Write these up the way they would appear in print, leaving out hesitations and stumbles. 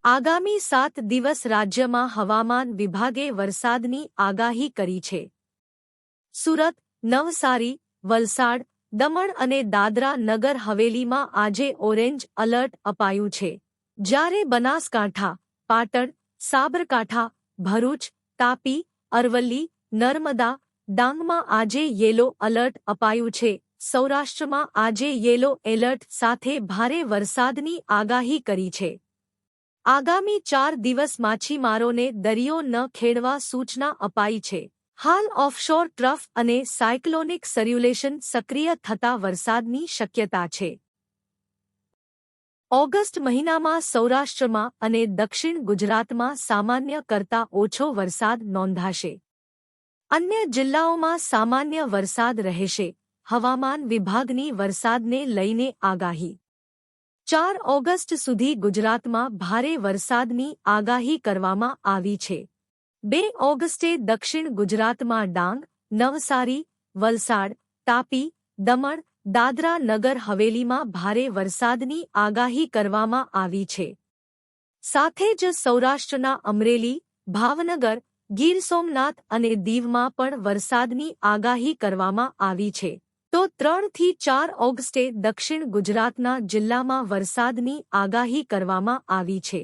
આગામી 7 દિવસ રાજ્યમાં હવામાન વિભાગે વરસાદની આગાહી કરી છે. સુરત, નવસારી, વલસાડ, દમણ અને દાદરા નગર હવેલીમાં આજે ઓરેન્જ એલર્ટ અપાયું છે. જ્યારે બનાસકાંઠા, પાટણ, સાબરકાંઠા, ભરૂચ, તાપી, અરવલ્લી, નર્મદા, ડાંગમાં આજે યેલો એલર્ટ અપાયું છે. સૌરાષ્ટ્રમાં આજે યેલો એલર્ટ સાથે ભારે વરસાદની આગાહી કરી છે. આગામી 4 દિવસ માછીમારોને દરિયો ન ખેડવા સૂચના અપાઈ છે. હાલ ઓફશોર ટ્રફ અને સાયક્લોનિક સર્ક્યુલેશન સક્રિય થતા વરસાદની શક્યતા છે. ઓગસ્ટ મહિનામાં સૌરાષ્ટ્રમાં અને દક્ષિણ ગુજરાતમાં સામાન્ય કરતાં ઓછો વરસાદ નોંધાશે. અન્ય જિલ્લાઓમાં સામાન્ય વરસાદ રહેશે. હવામાન વિભાગની વરસાદને લઈને આગાહી. 4 ઓગસ્ટ સુધી ગુજરાતમાં ભારે વરસાદની આગાહી કરવામાં આવી છે. 2 ઓગસ્ટે દક્ષિણ ગુજરાતમાં ડાંગ, નવસારી, વલસાડ, તાપી, દમણ, દાદરા નગર હવેલીમાં ભારે વરસાદની આગાહી કરવામાં આવી છે. સાથે જ સૌરાષ્ટ્રના અમરેલી, ભાવનગર, ગીર સોમનાથ અને દીવમાં પણ વરસાદની આગાહી કરવામાં આવી છે. તો 3 થી 4 ઓગસ્ટે દક્ષિણ ગુજરાતના જિલ્લામાં વરસાદની આગાહી કરવામાં આવી છે.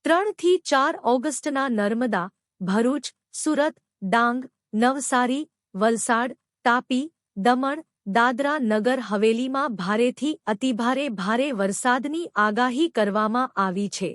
3 થી 4 ઓગસ્ટના નર્મદા, ભરૂચ, સુરત, ડાંગ, નવસારી, વલસાડ, તાપી, દમણ, દાદરા નગર હવેલીમાં ભારેથી અતિભારે ભારે વરસાદની આગાહી કરવામાં આવી છે.